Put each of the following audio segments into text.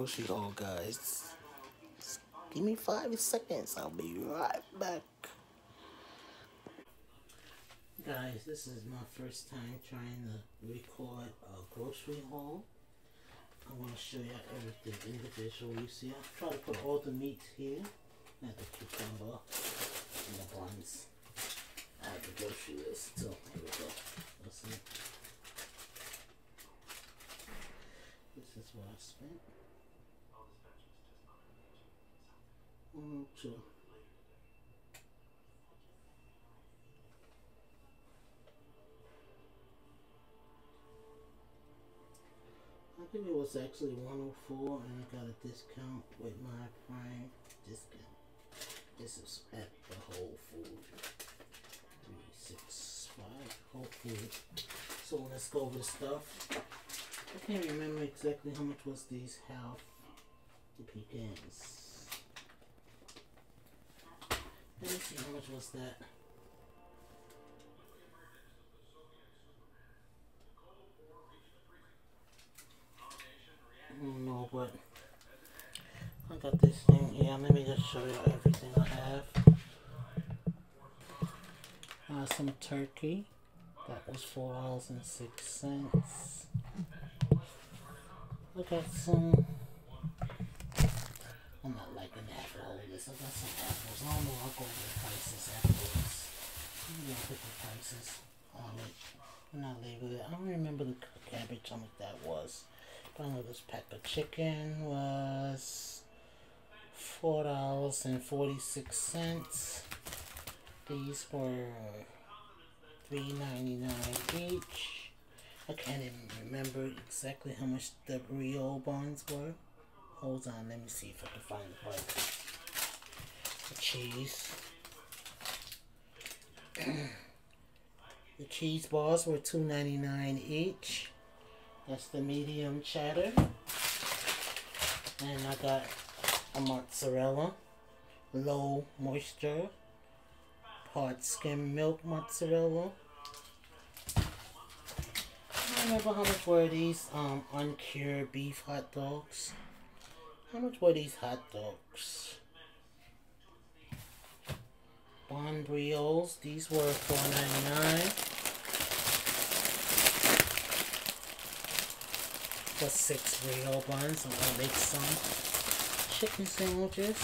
grocery haul, guys. Just give me 5 seconds. I'll be right back. Guys, this is my first time trying to record a grocery haul. I want to show you everything individually. See, I try to put all the meats here. Not the cucumber and the buns. I have the grocery list too. Here we go. Let's see. This is what I spent. Two. I think it was actually 104 and I got a discount with my Prime discount. This is at the Whole Food. 365 Whole Food. So let's go over the stuff. I can't remember exactly how much was these half the pecans. Let me see how much was that. I don't know, but I got this thing here. Let me just show you everything I have. Some turkey. That was $4.06. I got some. I'm not liking that for all this. I got some apples. I don't know. I'll go over the prices afterwards. I'm gonna put the prices on it. And I'll label it. I don't remember the cabbage, how much that was. But I know this pack of chicken was $4.46. These were $3.99 each. I can't even remember exactly how much the Rio buns were. Hold on, let me see if I can find the price. The cheese. The cheese bars were $2.99 each. That's the medium cheddar. And I got a mozzarella, low moisture, hard skim milk mozzarella. I don't remember how much were these uncured beef hot dogs. How much were these hot dogs? Bon Brios, these were $4.99. For 6 Brio buns. I'm gonna make some chicken sandwiches.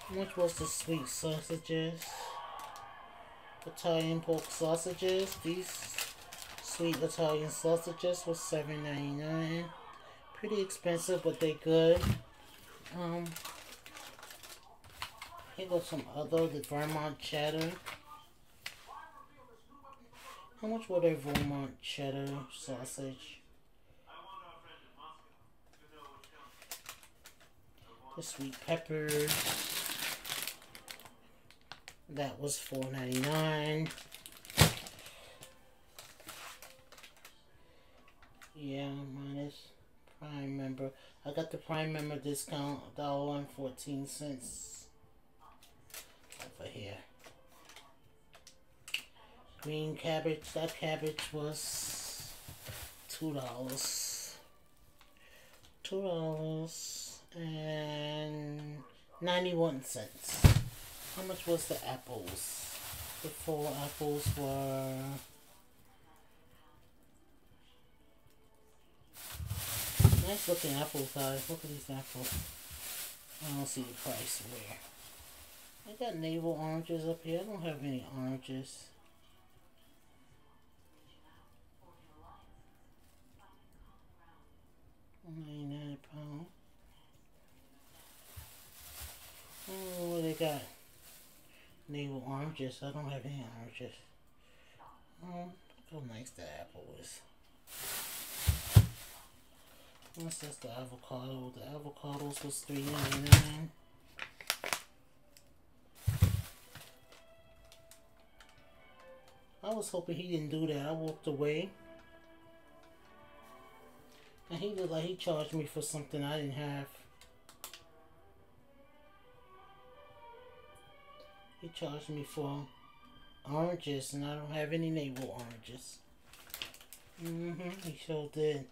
How much was the sweet sausages? Italian pork sausages. These sweet Italian sausages was $7.99. Pretty expensive, but they good. Here goes some other, the Vermont cheddar. How much were the Vermont cheddar sausage? The sweet peppers. That was $4.99. Yeah, minus Prime member. I got the Prime member discount, $1.14 over here. Green cabbage. That cabbage was $2. $2.91. How much was the apples? The 4 apples were nice looking apples, guys. Look at these apples. I don't see the price where. I got navel oranges up here. I don't have any oranges. £99. Oh, what they got? Navel oranges. I don't have any oranges. Look how nice that apple is. What's this? The avocado. The avocados was $3.99. I was hoping he didn't do that. I walked away. And he looked like he charged me for something I didn't have. He charged me for oranges, and I don't have any navel oranges. He sure did.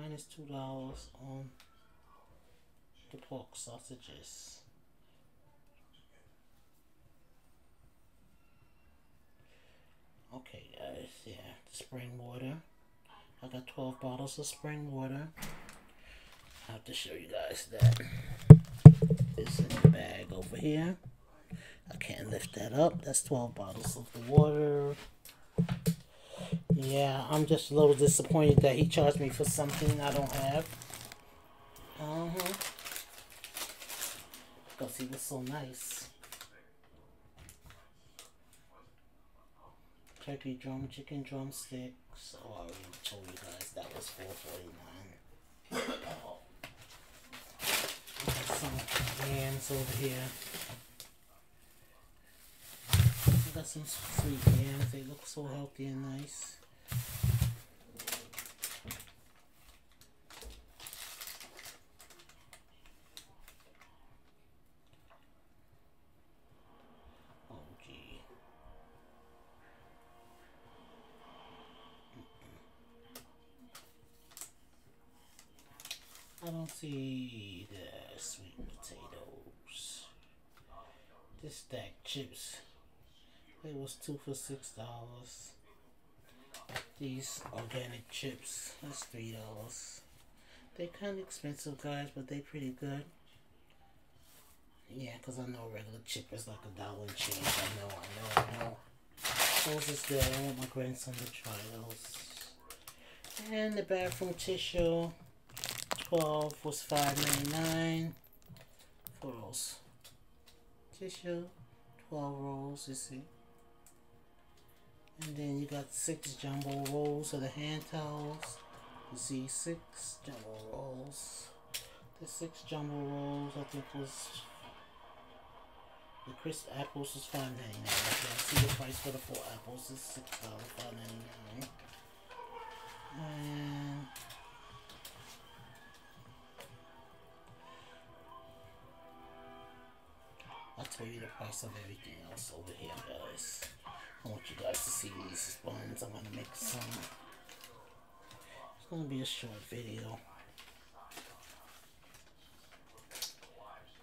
minus $2 on the pork sausages. Okay guys, yeah, spring water. I got 12 bottles of spring water. I have to show you guys that. It's in the bag over here. I can't lift that up. That's 12 bottles of the water. Yeah, I'm just a little disappointed that he charged me for something I don't have. Because he was so nice. Turkey drum, chicken drumsticks. Oh, I already told you guys that was $4.49. Oh. Got some yams over here. I got some sweet yams. They look so healthy and nice. Oh gee. I don't see the sweet potatoes. This stacked chips. It was 2 for $6. These organic chips, that's $3. They're kind of expensive, guys, but they're pretty good. Yeah, because I know regular chip is like $1 and change. I know. Those is good. I want my grandson to try those. And the bathroom tissue, 12 was $5.99 for those tissue, 12 rolls, you see. And then you got 6 jumbo rolls of the hand towels. You see 6 jumbo rolls. The 6 jumbo rolls, I think was, the crisp apples was $5.99. I see the price for the 4 apples is $6.99. And I'll tell you the price of everything else over here, guys. I want you guys to see these buns. I'm gonna make some. It's gonna be a short video.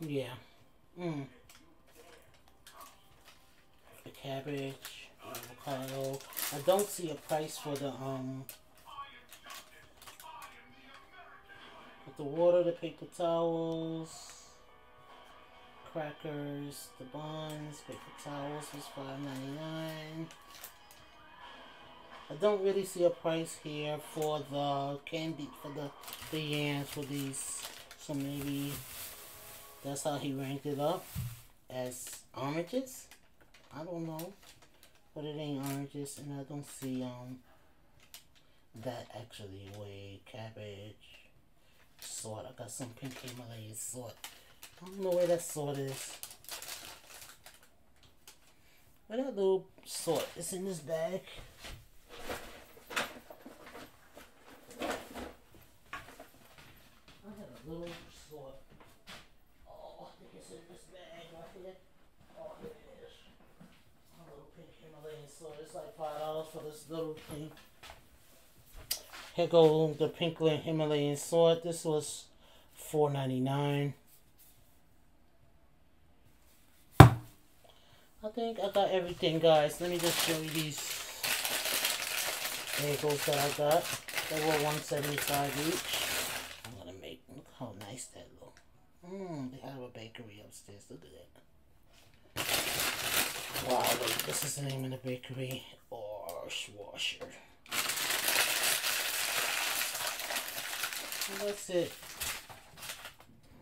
Yeah. The cabbage, avocado. I don't see a price for the with the water, the paper towels, crackers, the buns, paper towels was $5.99. I don't really see a price here for the candy, for the yams for these. So maybe that's how he ranked it up as oranges. I don't know, but it ain't oranges, and I don't see that actually weigh cabbage, salt. I got some pink Himalayan salt. I don't know where that salt is. Where that little salt is in this bag. I had a little salt. Oh, I think it's in this bag right here. Oh, here it is. A little pink Himalayan salt. It's like $5 for this little thing. Here go the pink Himalayan salt. This was $4.99. I think I got everything, guys. Let me just show you these bagels that I got. They were $1.75 each. I'm gonna make, look how nice that look. They have a bakery upstairs. Look at that. Wow, wait, this is the name of the bakery. Washer. And that's it.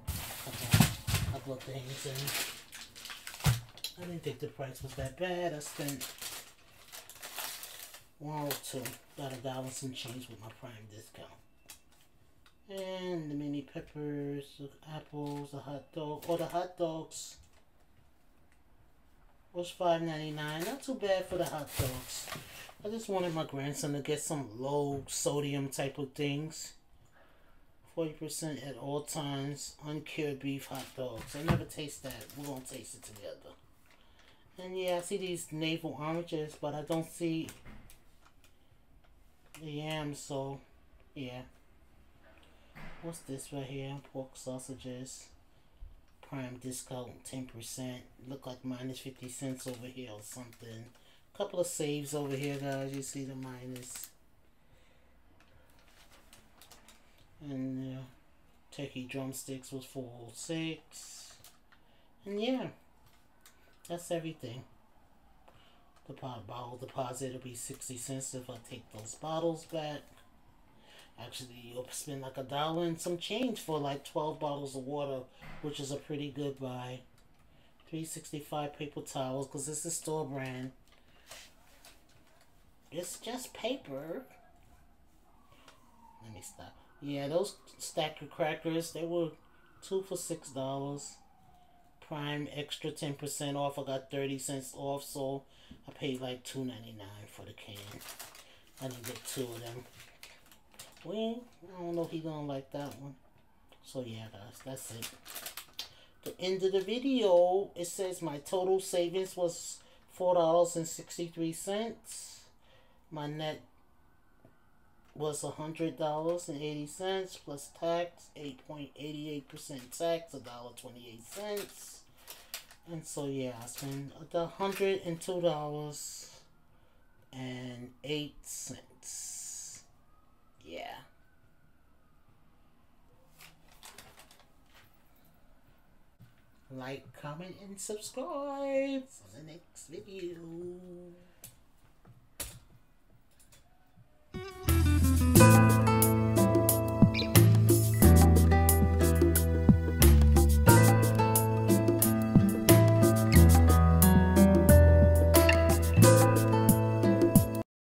A couple of things, and I didn't think the price was that bad. I spent $102. Got $1 and some change with my Prime discount. And the mini peppers, the apples, the hot dog. Oh, the hot dogs was $5.99. Not too bad for the hot dogs. I just wanted my grandson to get some low sodium type of things. 40% at all times. Uncured beef hot dogs. I never taste that. We're going to taste it together. And yeah, I see these navel oranges, but I don't see the yams, so yeah. What's this right here? Pork sausages. Prime discount 10%. Look like minus 50 cents over here or something. Couple of saves over here, guys. You see the minus. And turkey drumsticks was 406. And yeah, that's everything. The bottle deposit will be 60 cents if I take those bottles back. Actually, you'll spend like $1 and some change for like 12 bottles of water, which is a pretty good buy. $3.65 paper towels, because this is store brand. It's just paper. Let me stop. Yeah, those stack of crackers, they were 2 for $6. Prime extra 10% off. I got 30 cents off, so I paid like $2.99 for the can. I didn't get 2 of them. Well, I don't know if he's gonna like that one. So yeah, guys, that's it. The end of the video, it says my total savings was $4.63. My net was $100.80 plus tax, 8.88% tax, $1.28. And so yeah, I spent $102.08. Yeah. Like, comment, and subscribe for the next video.